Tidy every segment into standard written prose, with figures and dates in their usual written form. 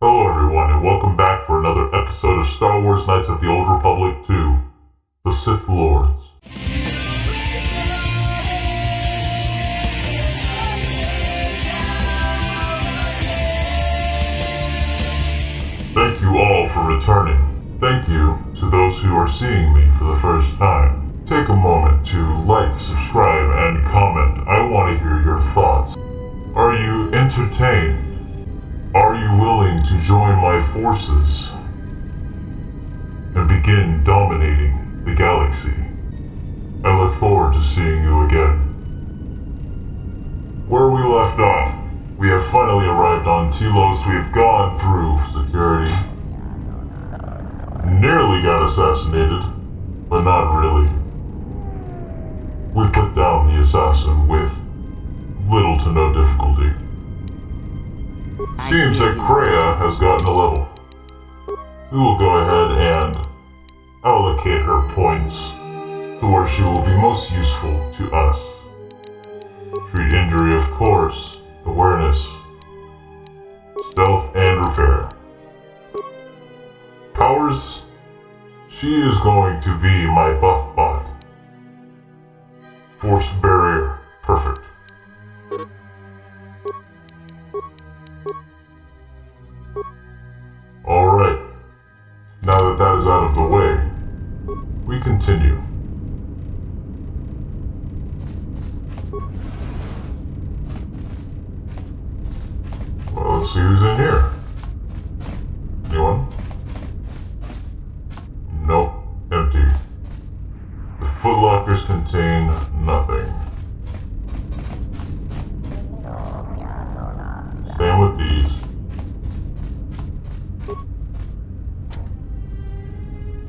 Hello everyone, and welcome back for another episode of Star Wars Knights of the Old Republic 2, The Sith Lords. Thank you all for returning. Thank you to those who are seeing me for the first time. Take a moment to like, subscribe, and comment. I want to hear your thoughts. Are you entertained? Are you willing to join my forces and begin dominating the galaxy? I look forward to seeing you again. Where we left off, we have finally arrived on Telos. We have gone through security. Nearly got assassinated, but not really. We put down the assassin with little to no difficulty. Seems that Kreia has gotten a level. We will go ahead and allocate her points to where she will be most useful to us. Treat injury, of course, awareness, stealth, and repair. Powers, she is going to be my buff bot. Force barrier, perfect. Alright, now that is out of the way, we continue. Well, let's see who's in here. Anyone? Nope, empty. The footlockers contain nothing. Same with these.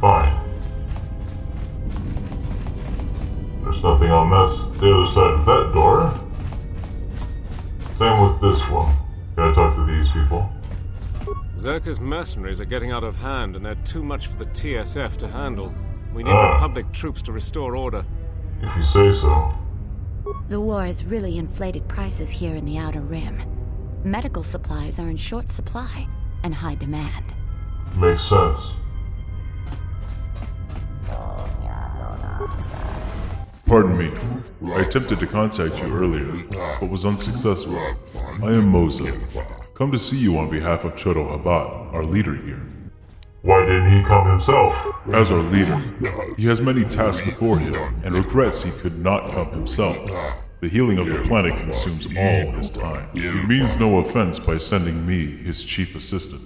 Fine. There's nothing on the other side of that door. Same with this one. Can I talk to these people? Zerka's mercenaries are getting out of hand, and they're too much for the TSF to handle. We need Republic troops to restore order. If you say so. The war has really inflated prices here in the Outer Rim. Medical supplies are in short supply and high demand. Makes sense. Pardon me. I attempted to contact you earlier, but was unsuccessful. I am Moza. Come to see you on behalf of KotoR, our leader here. Why didn't he come himself? As our leader, he has many tasks before him, and regrets he could not come himself. The healing of the planet consumes all his time. He means no offense by sending me his chief assistant.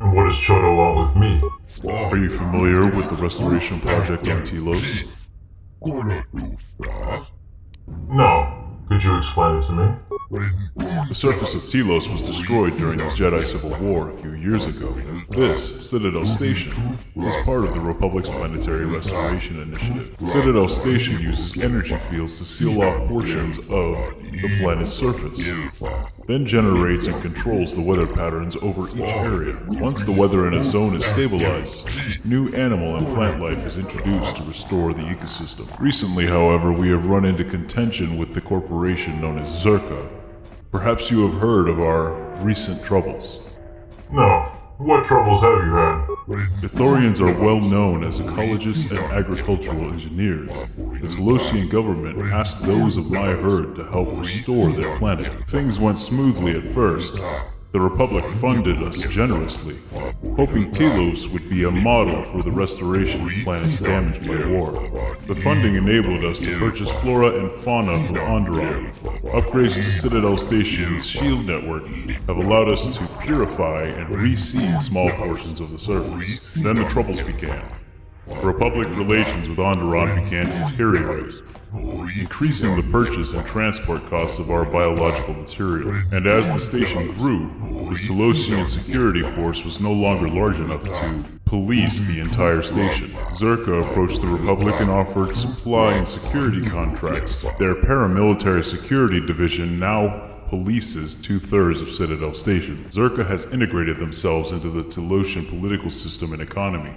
And what does Choto want with me? Are you familiar with the restoration project on Telos? No. Could you explain it to me? The surface of Telos was destroyed during the Jedi Civil War a few years ago. This, Citadel Station, is part of the Republic's Planetary Restoration Initiative. Citadel Station uses energy fields to seal off portions of the planet's surface, then generates and controls the weather patterns over each area. Once the weather in a zone is stabilized, new animal and plant life is introduced to restore the ecosystem. Recently, however, we have run into contention with the corporation known as Zerka. Perhaps you have heard of our recent troubles. No. What troubles have you had? Amethoreans are well known as ecologists and agricultural engineers. The Telosian government asked those of my herd to help restore their planet. Things went smoothly at first. The Republic funded us generously, hoping Telos would be a model for the restoration of planets damaged by war. The funding enabled us to purchase flora and fauna from Onderon. Upgrades to Citadel Station's shield network have allowed us to purify and reseed small portions of the surface. Then the troubles began. Republic relations with Onderon began to deteriorate, increasing the purchase and transport costs of our biological material. And as the station grew, the Telosian security force was no longer large enough to police the entire station. Zerka approached the Republic and offered supply and security contracts. Their paramilitary security division now polices 2/3 of Citadel Station. Zerka has integrated themselves into the Telosian political system and economy.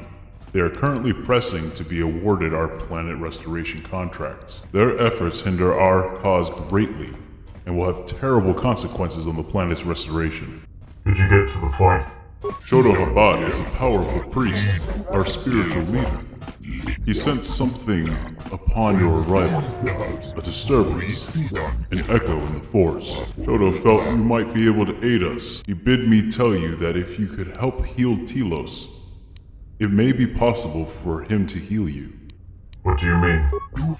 They are currently pressing to be awarded our planet restoration contracts. Their efforts hinder our cause greatly, and will have terrible consequences on the planet's restoration. Could you get to the point? KotoR is a powerful priest, our spiritual leader. He sensed something upon your arrival, a disturbance, an echo in the force. KotoR felt you might be able to aid us. He bid me tell you that if you could help heal Telos, it may be possible for him to heal you. What do you mean?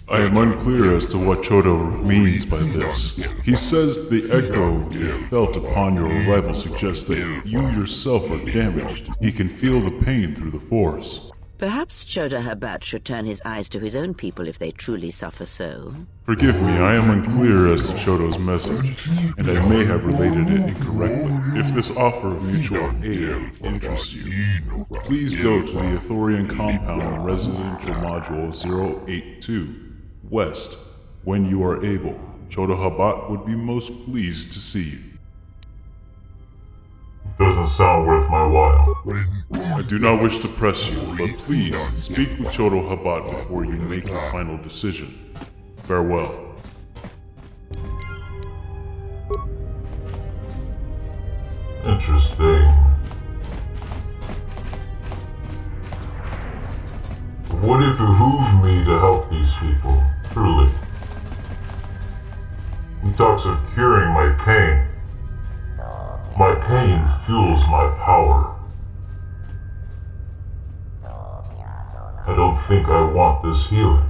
I am unclear as to what KotoR means by this. He says the echo he felt upon your arrival suggests that you yourself are damaged. He can feel the pain through the force. Perhaps KotoR should turn his eyes to his own people if they truly suffer so. Forgive me, I am unclear as to KotoR's message, and I may have related it incorrectly. If this offer of mutual aid interests you, please go to the Amethorean compound in Residential Module 082, West, when you are able. KotoR would be most pleased to see you. Doesn't sound worth my while. I do not wish to press you, but please speak with KotoR before you make your final decision. Farewell. Interesting. Would it behoove me to help these people, truly? He talks of curing my pain. My pain fuels my power. I don't think I want this healing.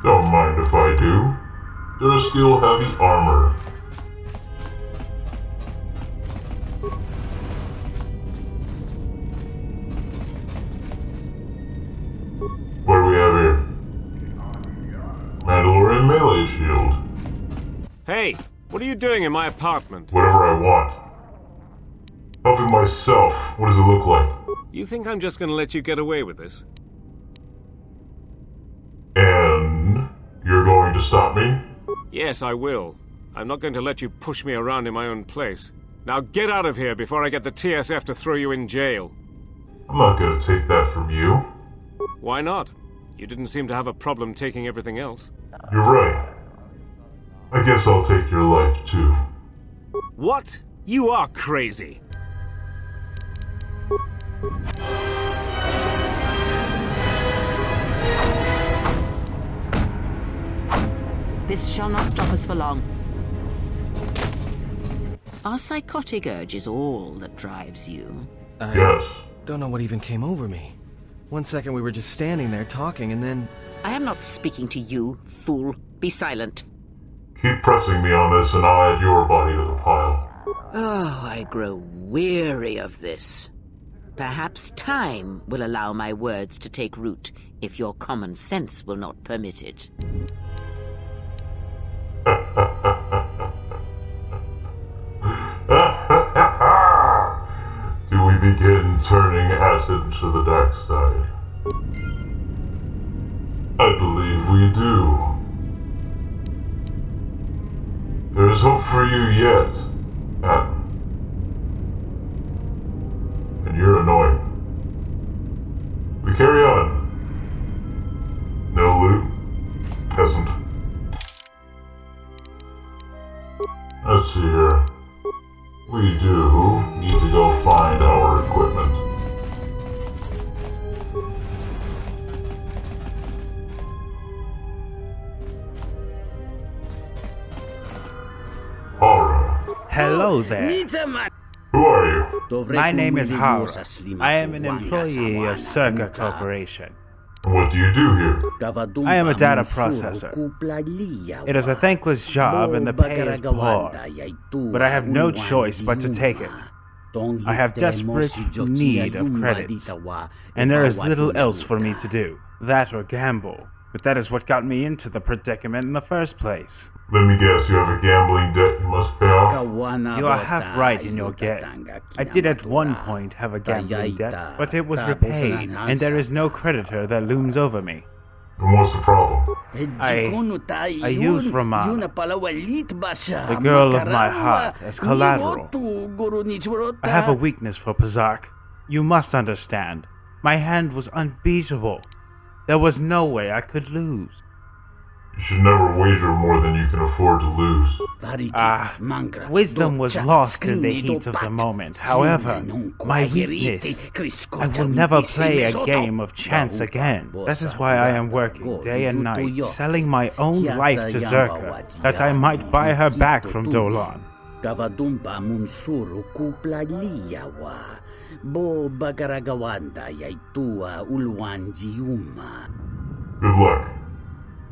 Don't mind if I do. There is still heavy armor. What do we have here? Mandalorian melee shield. Hey, what are you doing in my apartment? Whatever I want. Helping myself. What does it look like? You think I'm just gonna let you get away with this? And you're going to stop me? Yes, I will. I'm not going to let you push me around in my own place. Now get out of here before I get the TSF to throw you in jail. I'm not gonna take that from you. Why not? You didn't seem to have a problem taking everything else. You're right. I guess I'll take your life too. What? You are crazy. This shall not stop us for long. Our psychotic urge is all that drives you. Yes. Don't know what even came over me. 1 second we were just standing there talking, and then... I am not speaking to you, fool. Be silent. Keep pressing me on this and I'll add your body to the pile. Oh, I grow weary of this. Perhaps time will allow my words to take root if your common sense will not permit it. Do we begin turning acid to the dark side? I believe we do. There is hope for you yet, Adam. And you're annoying. We carry on. No loot, peasant. Let's see here. We do need to go find our equipment. Hara. Hello there. Who are you? My name is Hara. I am an employee of Circa Corporation. What do you do here? I am a data processor. It is a thankless job and the pay is poor, but I have no choice but to take it. I have desperate need of credits, and there is little else for me to do. That or gamble, but that is what got me into the predicament in the first place. Let me guess, you have a gambling debt you must pay off? You are half right in your guess. I did at one point have a gambling debt, but it was repaid, and there is no creditor that looms over me. Then what's the problem? I use Romana, the girl of my heart, as collateral. I have a weakness for Pazak. You must understand. My hand was unbeatable. There was no way I could lose. You should never wager more than you can afford to lose. Wisdom was lost in the heat of the moment. However, my weakness, I will never play a game of chance again. That is why I am working day and night, selling my own life to Zerka, that I might buy her back from Dolan. Good luck.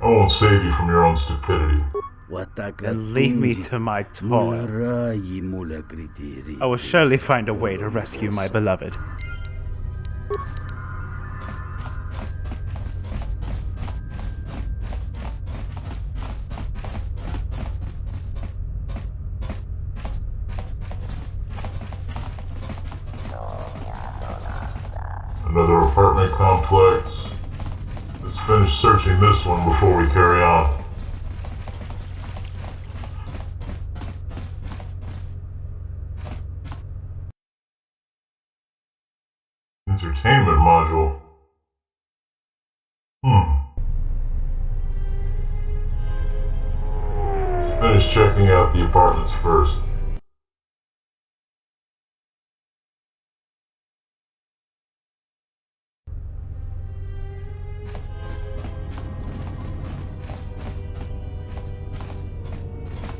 I won't save you from your own stupidity. Then leave me to my toil. I will surely find a way to rescue my beloved. Another apartment complex. Let's finish searching this one before we carry on. Entertainment module. Let's finish checking out the apartments first.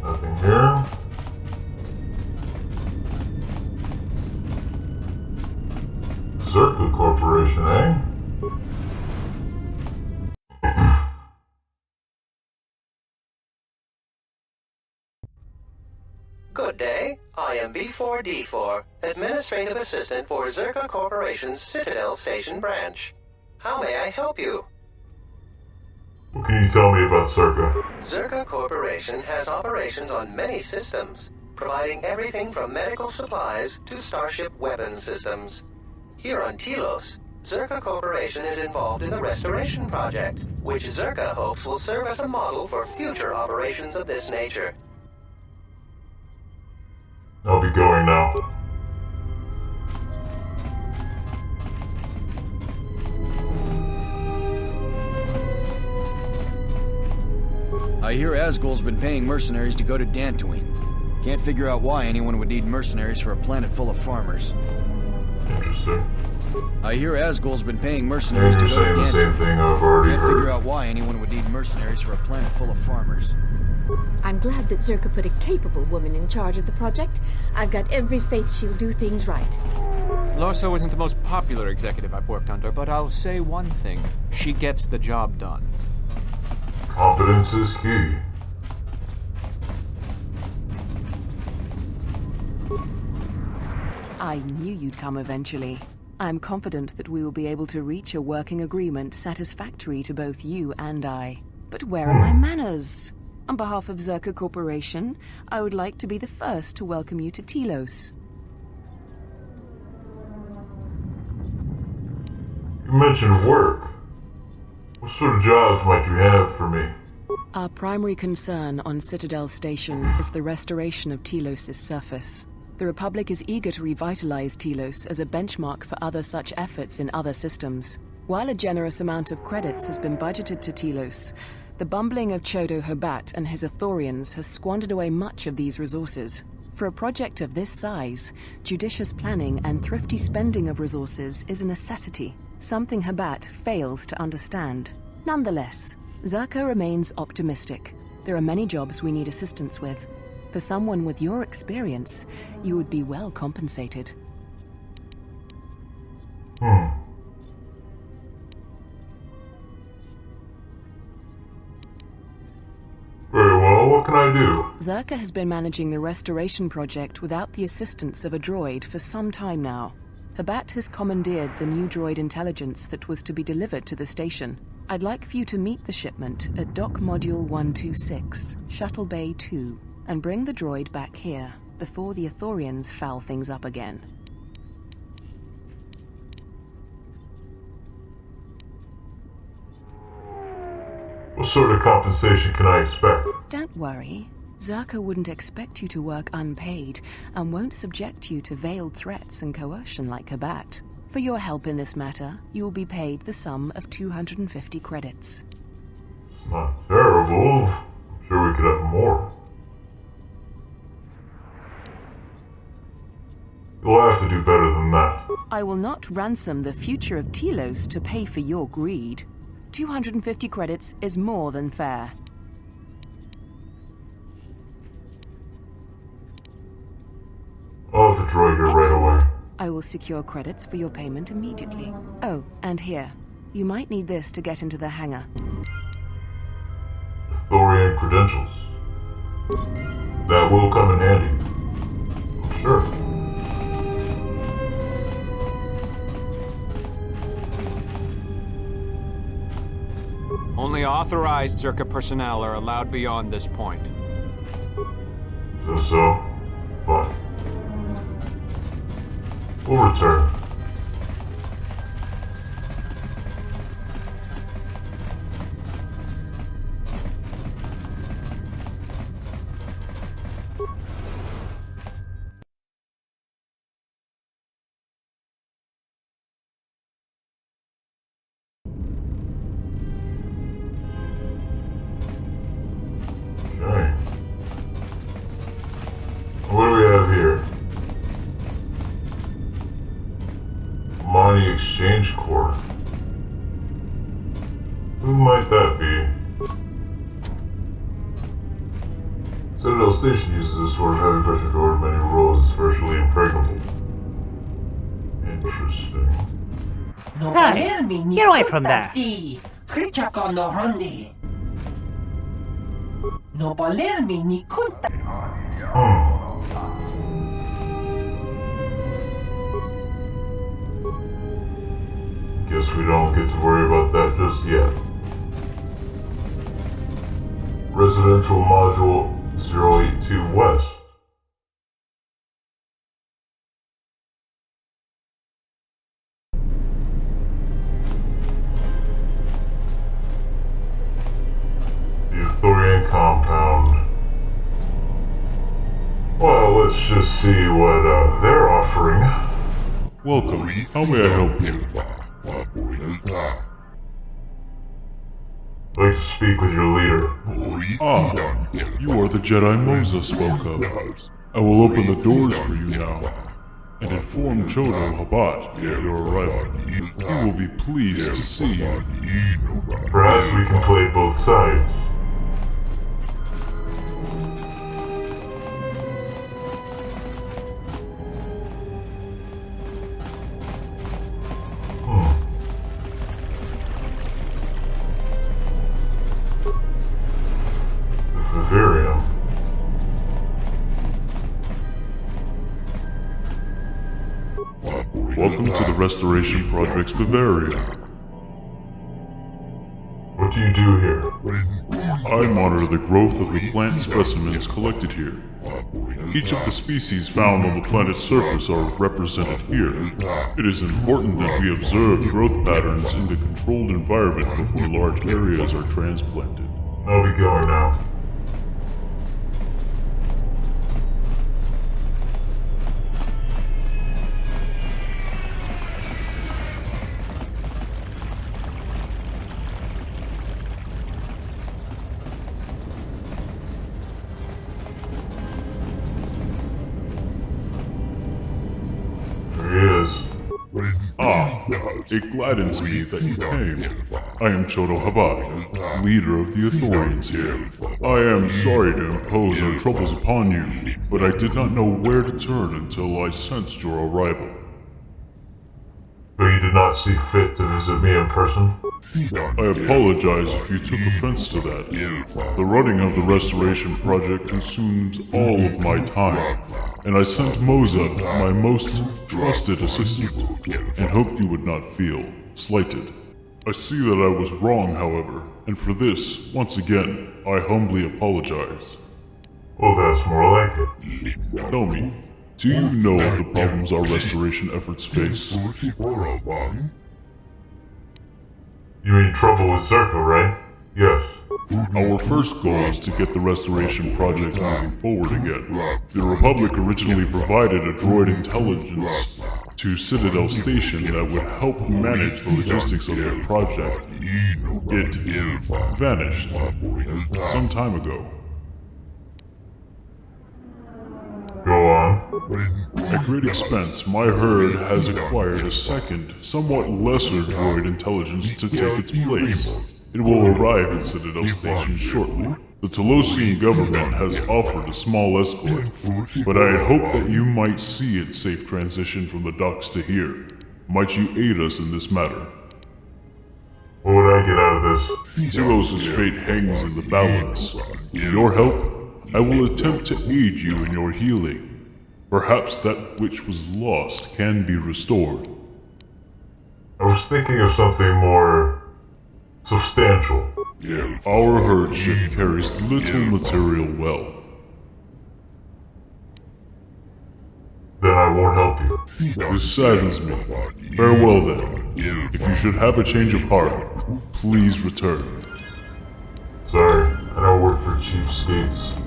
Nothing here. Zerka Corporation, eh? Good day. I am B4D4, Administrative Assistant for Zerka Corporation's Citadel Station branch. How may I help you? What can you tell me about Zerka? Zerka Corporation has operations on many systems, providing everything from medical supplies to starship weapon systems. Here on Telos, Zerka Corporation is involved in the Restoration Project, which Zerka hopes will serve as a model for future operations of this nature. I'll be going now. I hear Asgul's been paying mercenaries to go to Dantooine. Can't figure out why anyone would need mercenaries for a planet full of farmers. Interesting. I hear Asgul's been paying mercenaries to go to You're saying the same thing I've already Can't heard. figure out why anyone would need mercenaries for a planet full of farmers. I'm glad that Zerka put a capable woman in charge of the project. I've got every faith she'll do things right. Lorso isn't the most popular executive I've worked under, but I'll say one thing. She gets the job done. Competence is key. I knew you'd come eventually. I'm confident that we will be able to reach a working agreement satisfactory to both you and I. But where are my manners? On behalf of Zerka Corporation, I would like to be the first to welcome you to Telos. You mentioned work. What sort of jobs might you have for me? Our primary concern on Citadel Station is the restoration of Telos' surface. The Republic is eager to revitalize Telos as a benchmark for other such efforts in other systems. While a generous amount of credits has been budgeted to Telos, the bumbling of Chodo Hobat and his Amethoreans has squandered away much of these resources. For a project of this size, judicious planning and thrifty spending of resources is a necessity, something Hobat fails to understand. Nonetheless, Zerka remains optimistic. There are many jobs we need assistance with. For someone with your experience, you would be well compensated. Very well, what can I do? Zerka has been managing the restoration project without the assistance of a droid for some time now. Hobat has commandeered the new droid intelligence that was to be delivered to the station. I'd like for you to meet the shipment at Dock Module 126, Shuttle Bay 2, and bring the droid back here before the Amethoreans foul things up again. What sort of compensation can I expect? Don't worry. Zerka wouldn't expect you to work unpaid and won't subject you to veiled threats and coercion like Kabat. For your help in this matter, you will be paid the sum of 250 credits. It's not terrible. I'm sure we could have more. You'll have to do better than that. I will not ransom the future of Telos to pay for your greed. 250 credits is more than fair. I'll have the droid here right away. I will secure credits for your payment immediately. Oh, and here. You might need this to get into the hangar. Thorean credentials. That will come in handy. I'm sure. Only authorized Zerka personnel are allowed beyond this point. So? Fine. We'll return. Okay. What do we have here? Money Exchange Corps. Who might that be? Citadel Station uses this sort of heavy pressure door in many roles. It's virtually impregnable. Interesting. Hey, get away from there! Guess we don't get to worry about that just yet. Residential Module 082 West. The Amethorean compound. Well, let's just see what they're offering. Welcome. How may I help you? I'd like to speak with your leader. Ah, you are the Jedi Moza spoke of. I will open the doors for you now, and inform Chodo Habat of your arrival. He will be pleased to see you. Perhaps we can play both sides. Vivarium. Welcome to the Restoration Project's Vivarium. What do you do here? I monitor the growth of the plant specimens collected here. Each of the species found on the planet's surface are represented here. It is important that we observe growth patterns in the controlled environment before large areas are transplanted. I'll be going now. Ah, it gladdens me that you came. I am Chodo Habat, leader of the Amethoreans here. I am sorry to impose our troubles upon you, but I did not know where to turn until I sensed your arrival. But you did not see fit to visit me in person? I apologize if you took offense to that. The running of the restoration project consumes all of my time, and I sent Moza, my most trusted assistant, and hoped you would not feel slighted. I see that I was wrong, however, and for this, once again, I humbly apologize. Well, that's more like it. Tell me, do you know of the problems our restoration efforts face? You mean trouble with Zerka, right? Yes. Our first goal is to get the restoration project moving forward again. The Republic originally provided a droid intelligence to Citadel Station that would help manage the logistics of their project. It vanished some time ago. Go on. At great expense, my herd has acquired a second, somewhat lesser droid intelligence to take its place. It will arrive at Citadel Station shortly. The Telosian government has offered a small escort, but I had hoped that you might see its safe transition from the docks to here. Might you aid us in this matter? What would I get out of this? Telos' fate hangs in the balance. With your help, I will attempt to aid you in your healing. Perhaps that which was lost can be restored. I was thinking of something more substantial. Our herd ship carries little material wealth. Then I won't help you. This saddens me. Farewell then. If you should have a change of heart, please return. Sorry, I don't work for cheapskates.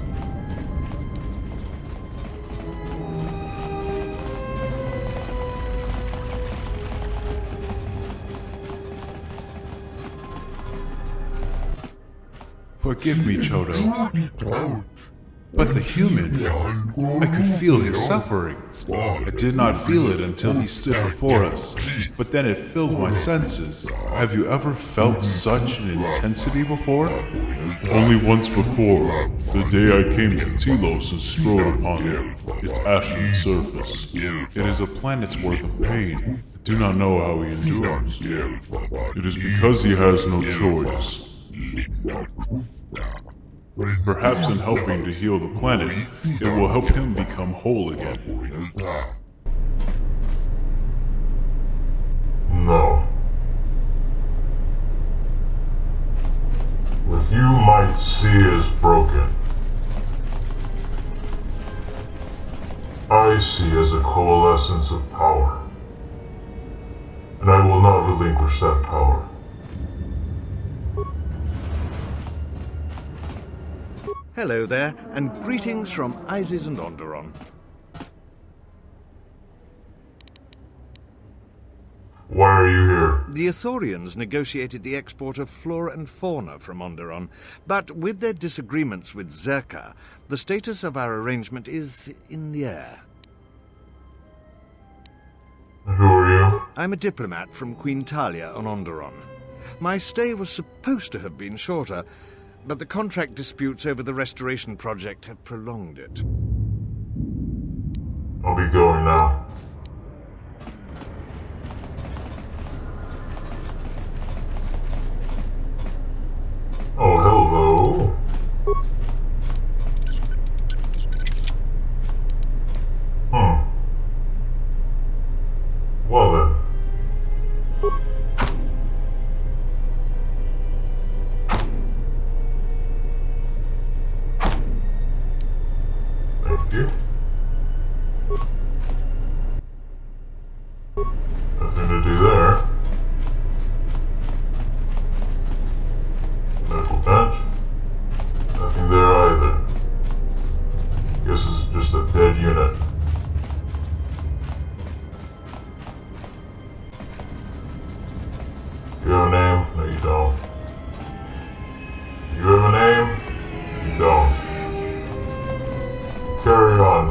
Forgive me, Choto. But the human, I could feel his suffering. I did not feel it until he stood before us, but then it filled my senses. Have you ever felt such an intensity before? Only once before, the day I came to Telos and strode upon its ashen surface. It is a planet's worth of pain. I do not know how he endures. It is because he has no choice. Perhaps in helping to heal the planet, it will help him become whole again. No. What you might see is broken. I see as a coalescence of power. And I will not relinquish that power. Hello there, and greetings from Isis and Onderon. Why are you here? The Amethoreans negotiated the export of flora and fauna from Onderon, but with their disagreements with Zerka, the status of our arrangement is in the air. Who are you? I'm a diplomat from Queen Talia on Onderon. My stay was supposed to have been shorter, but the contract disputes over the restoration project have prolonged it. I'll be going now. Oh, hello. Well then. Thank you. Nothing to do there. Medical bench. Nothing there either. Guess it's just a dead unit. You have a name? No, you don't. You have a name? You don't. Carry on.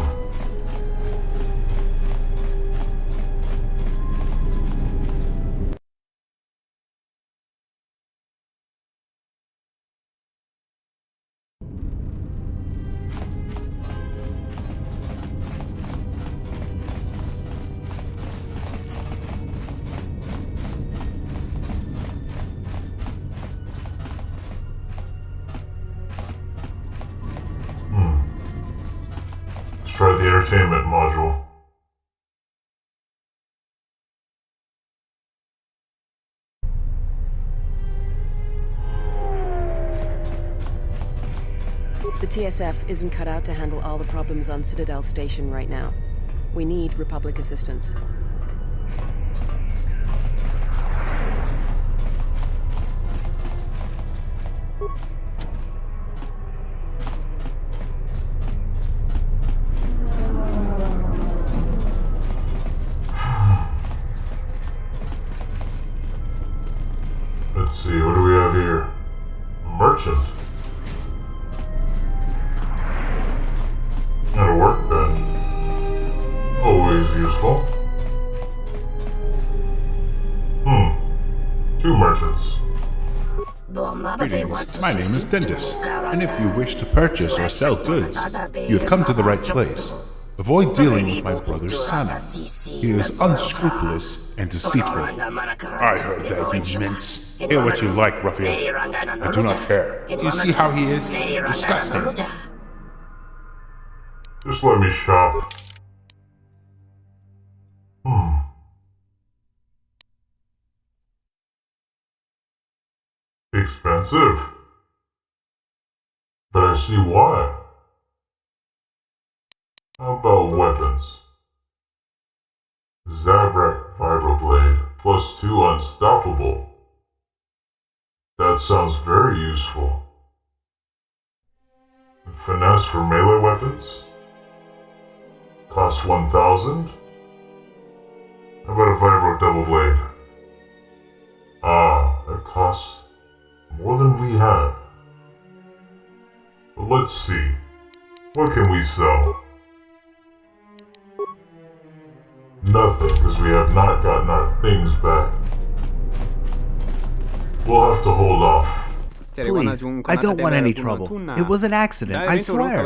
Try the entertainment module. The TSF isn't cut out to handle all the problems on Citadel Station right now. We need Republic assistance. useful. 2 merchants. Greetings, my name is Dendis, and if you wish to purchase or sell goods, you have come to the right place. Avoid dealing with my brother Sana. He is unscrupulous and deceitful. I heard that, you mince. Hear what you like, ruffian. I do not care. Do you see how he is? Disgusting. Just let me shop. Expensive. But I see why. How about weapons? Zabrak Vibroblade +2 unstoppable. That sounds very useful. Finesse for melee weapons? Costs 1,000? How about a Vibro Double Blade? That costs more than we have. But let's see. What can we sell? Nothing, because we have not gotten our things back. We'll have to hold off. Please, I don't want any trouble. It was an accident, I swear.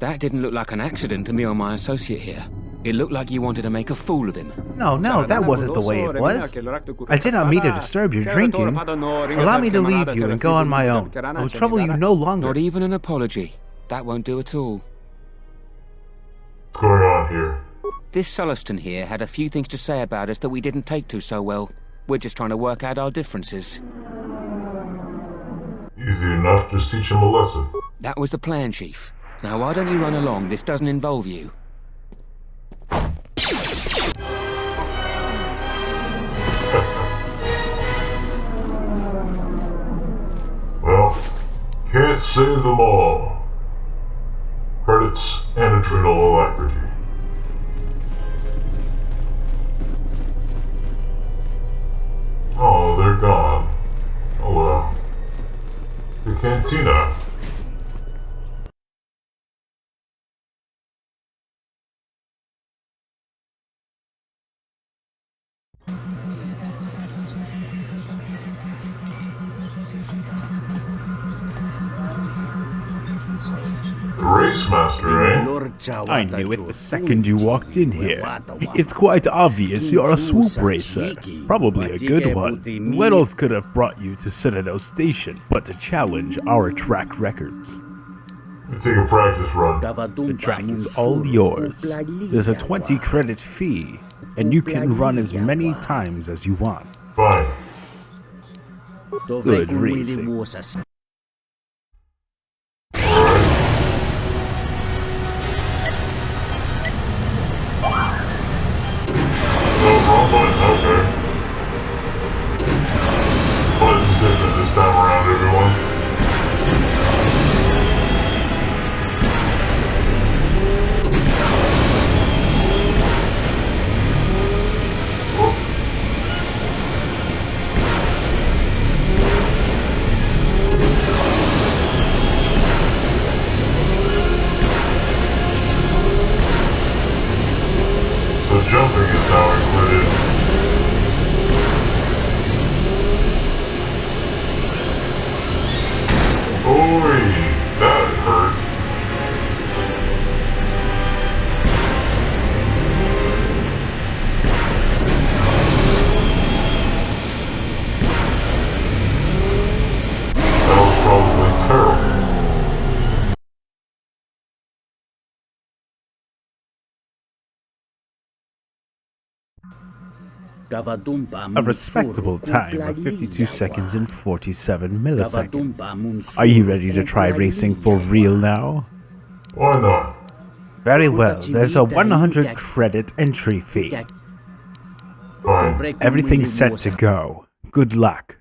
That didn't look like an accident to me or my associate here. It looked like you wanted to make a fool of him. No, that wasn't the way it was. I did not mean to disturb your drinking. Allow me to leave you and go on my own. I will trouble you no longer. Not even an apology. That won't do at all. What's going on here? This Sulluston here had a few things to say about us that we didn't take to so well. We're just trying to work out our differences. Easy enough, just teach him a lesson. That was the plan, Chief. Now why don't you run along? This doesn't involve you. Well, can't save them all. Credits and adrenal alacrity. Oh, they're gone. Oh well. The cantina. Race master, eh? I knew it the second you walked in here. It's quite obvious you're a swoop racer. Probably a good one. What else could have brought you to Citadel Station but to challenge our track records? We take a practice run. The track is all yours. There's a 20 credit fee, and you can run as many times as you want. Fine. Good racing. Wrong button, okay. Button's different this time around, everyone. So jumping is now included. Oi, that hurt. That was probably terrible. A respectable time of 52 seconds and 47 milliseconds. Are you ready to try racing for real now? Why not? Very well, there's a 100 credit entry fee. Fine. Everything's set to go. Good luck.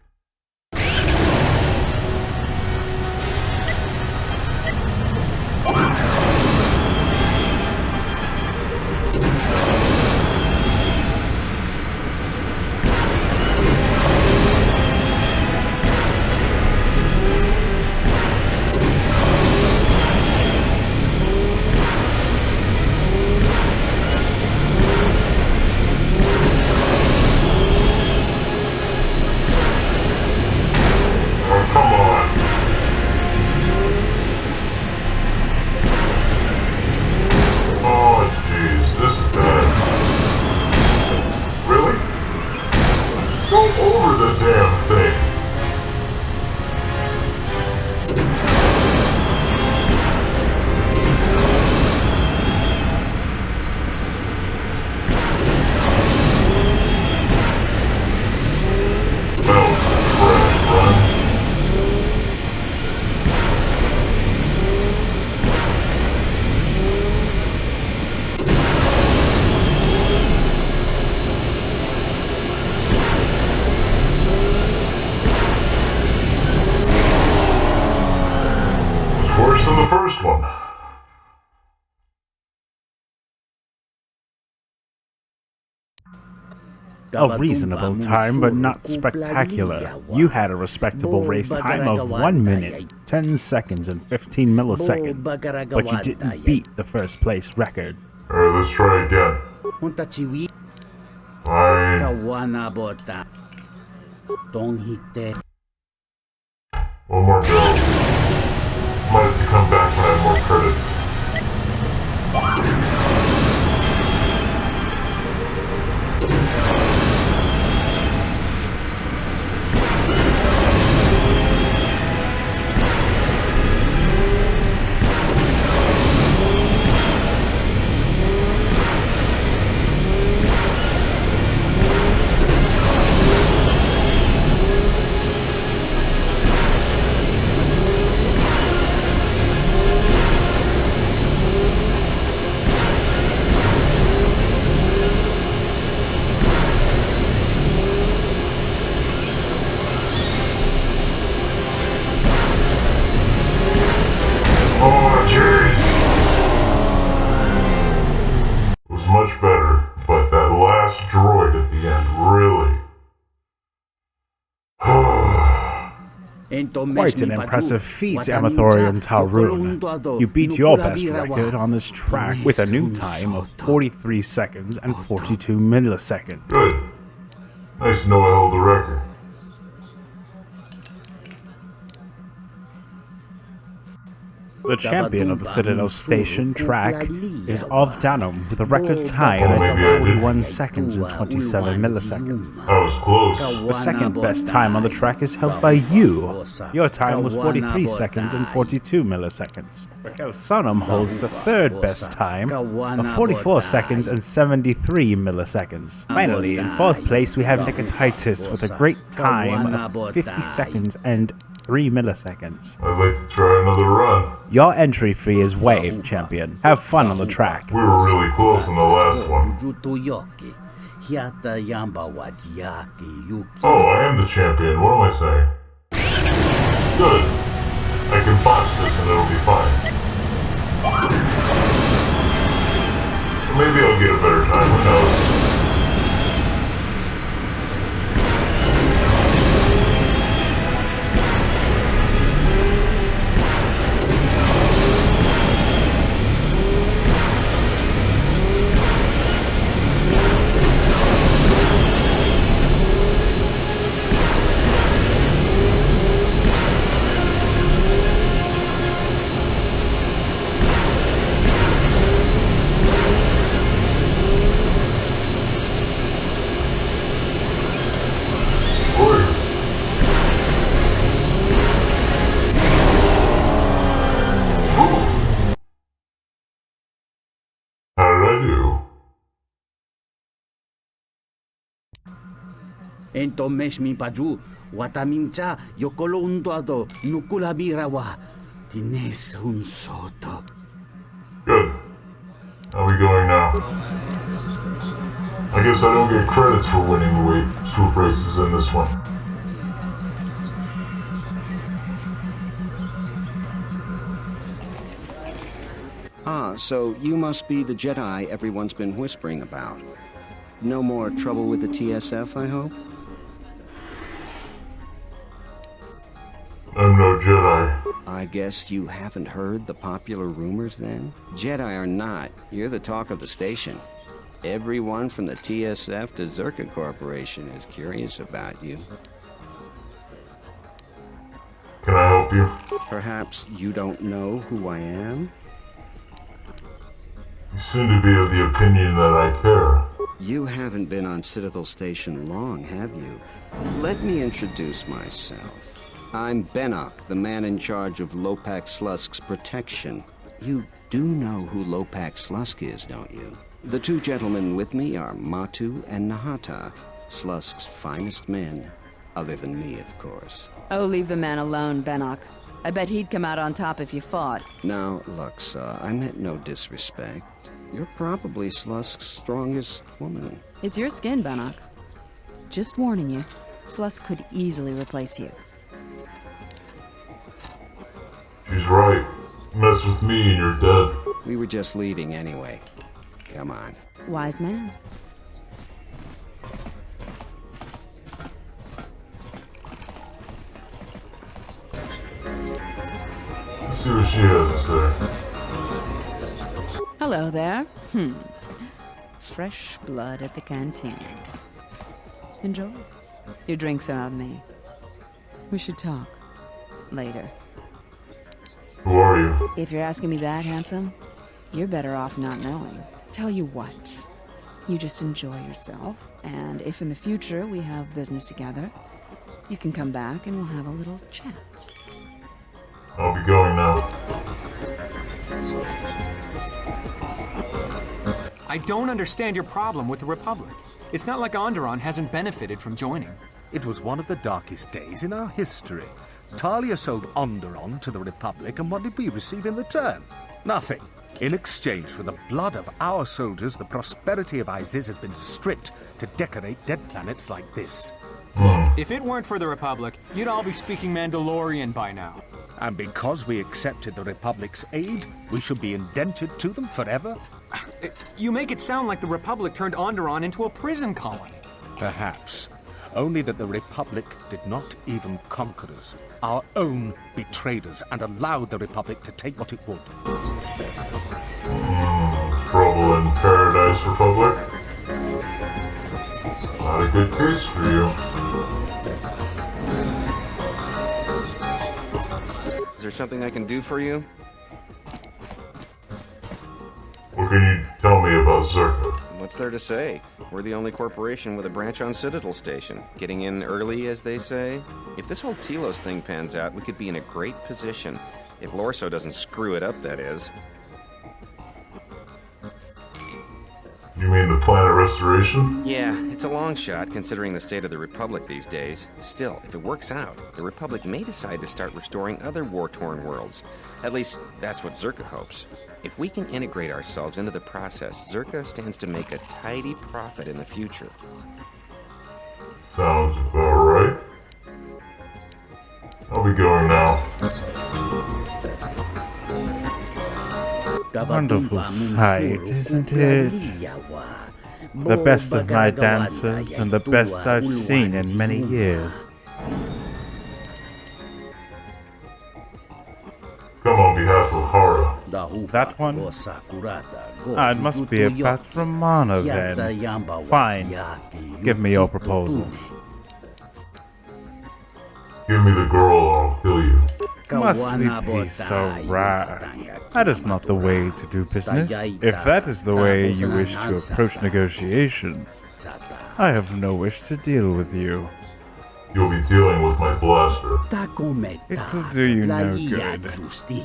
one. A reasonable time, but not spectacular. You had a respectable race time of 1 minute, 10 seconds, and 15 milliseconds, but you didn't beat the first place record. Alright, let's try again. Fine. One more go. Might have to come back when I have more credits. Much better, but that last droid at the end, really. Quite an impressive feat, Amethorean Thorean. You beat your best record on this track with a new time of 43 seconds and 42 milliseconds. Good. Nice to know I held the record. The champion of the Citadel Station track is Of Danum with a record time of 41 seconds and 27 milliseconds. I was close. The second best time on the track is held by you. Your time was 43 seconds and 42 milliseconds. Sonum holds the third best time of 44 seconds and 73 milliseconds. Finally, in fourth place we have Nicottitis with a great time of 50 seconds and 3 milliseconds. I'd like to try another run. Your entry fee is waived, champion. Have fun on the track. We were really close in the last one. Oh, I am the champion. What am I saying? Good. I can botch this and it'll be fine. Maybe I'll get a better time, who knows? Ento meshmi paju, watamincha yokolondoado nukulabirawa, tines un soto. Good. How are we going now? I guess I don't get credits for winning the weight swoop races in this one. Ah, so you must be the Jedi everyone's been whispering about. No more trouble with the TSF, I hope? I'm no Jedi. I guess you haven't heard the popular rumors then? Jedi or not, you're the talk of the station. Everyone from the TSF to Zerka Corporation is curious about you. Can I help you? Perhaps you don't know who I am? You seem to be of the opinion that I care. You haven't been on Citadel Station long, have you? Let me introduce myself. I'm Benok, the man in charge of Lopak Slusk's protection. You do know who Lopak Slusk is, don't you? The two gentlemen with me are Matu and Nahata, Slusk's finest men. Other than me, of course. Oh, leave the man alone, Benok. I bet he'd come out on top if you fought. Now, Luxa, I meant no disrespect. You're probably Slusk's strongest woman. It's your skin, Benok. Just warning you, Slusk could easily replace you. She's right. Mess with me and you're dead. We were just leaving anyway. Come on. Wise man. Let's see what she has to say. Hello there. Fresh blood at the canteen. Enjoy. Your drinks are on me. We should talk. Later. Who are you? If you're asking me that, handsome, you're better off not knowing. Tell you what, you just enjoy yourself, and if in the future we have business together, you can come back and we'll have a little chat. I'll be going now. I don't understand your problem with the Republic. It's not like Onderon hasn't benefited from joining. It was one of the darkest days in our history. Talia sold Onderon to the Republic, and what did we receive in return? Nothing. In exchange for the blood of our soldiers, the prosperity of Iziz has been stripped to decorate dead planets like this. If it weren't for the Republic, you'd all be speaking Mandalorian by now. And because we accepted the Republic's aid, we should be indented to them forever? You make it sound like the Republic turned Onderon into a prison colony. Perhaps. Only that the Republic did not even conquer us. Our own betrayed us and allowed the Republic to take what it would. Trouble in Paradise Republic? Not a good case for you. Is there something I can do for you? What can you tell me about Zerka? What's there to say? We're the only corporation with a branch on Citadel Station. Getting in early, as they say. If this whole Telos thing pans out, we could be in a great position. If Lorso doesn't screw it up, that is. You mean the planet restoration? Yeah, it's a long shot, considering the state of the Republic these days. Still, if it works out, the Republic may decide to start restoring other war-torn worlds. At least, that's what Zerka hopes. If we can integrate ourselves into the process, Zerka stands to make a tidy profit in the future. Sounds about right. I'll be going now. Wonderful sight, isn't it? The best of my dancers and the best I've seen in many years. Come on behalf of Hara. That one? It must be about Romana then. Fine. Give me your proposal. Give me the girl or I'll kill you. Must we be so rash? That is not the way to do business. If that is the way you wish to approach negotiations, I have no wish to deal with you. You'll be dealing with my blaster. It'll do you no good.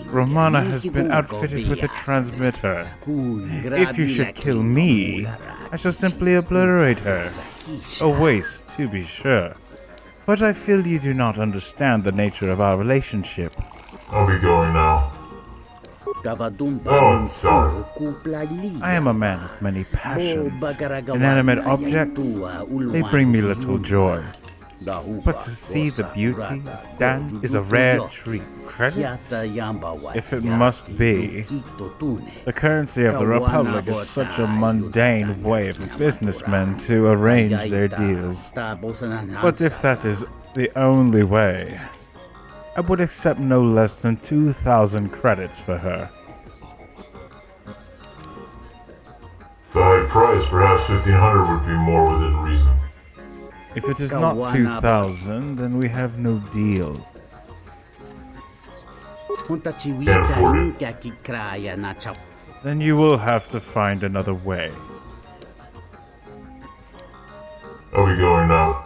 Romana has been outfitted with a transmitter. If you should kill me, I shall simply obliterate her. A waste, to be sure. But I feel you do not understand the nature of our relationship. I'll be going now. Oh, sorry. I am a man of many passions. Inanimate objects, they bring me little joy. But to see the beauty, that is a rare treat. Credits? If it must be. The currency of the Republic is such a mundane way for businessmen to arrange their deals. But if that is the only way, I would accept no less than 2,000 credits for her. The high price, perhaps 1,500 would be more within reason. If it is not 2,000, then we have no deal. Can't afford it. Then you will have to find another way. I'll be going now.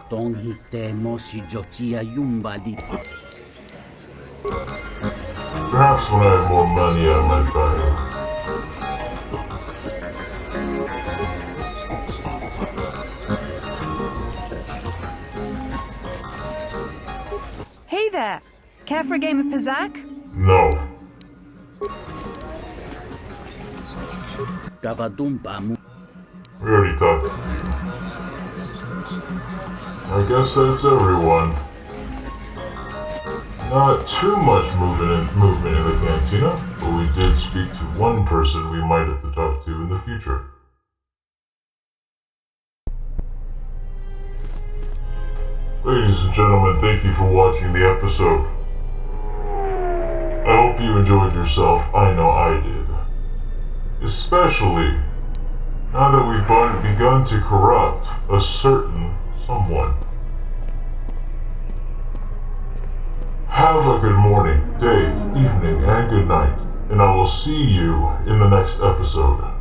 Perhaps when I have more money, I might buy her. Hey there! Care for a game of Pizak? No. We already talked. I guess that's everyone. Not too much movement in the cantina, but we did speak to one person we might have to talk to in the future. Ladies and gentlemen, thank you for watching the episode. I hope you enjoyed yourself. I know I did. Especially now that we've begun to corrupt a certain someone. Have a good morning, day, evening, and good night, and I will see you in the next episode.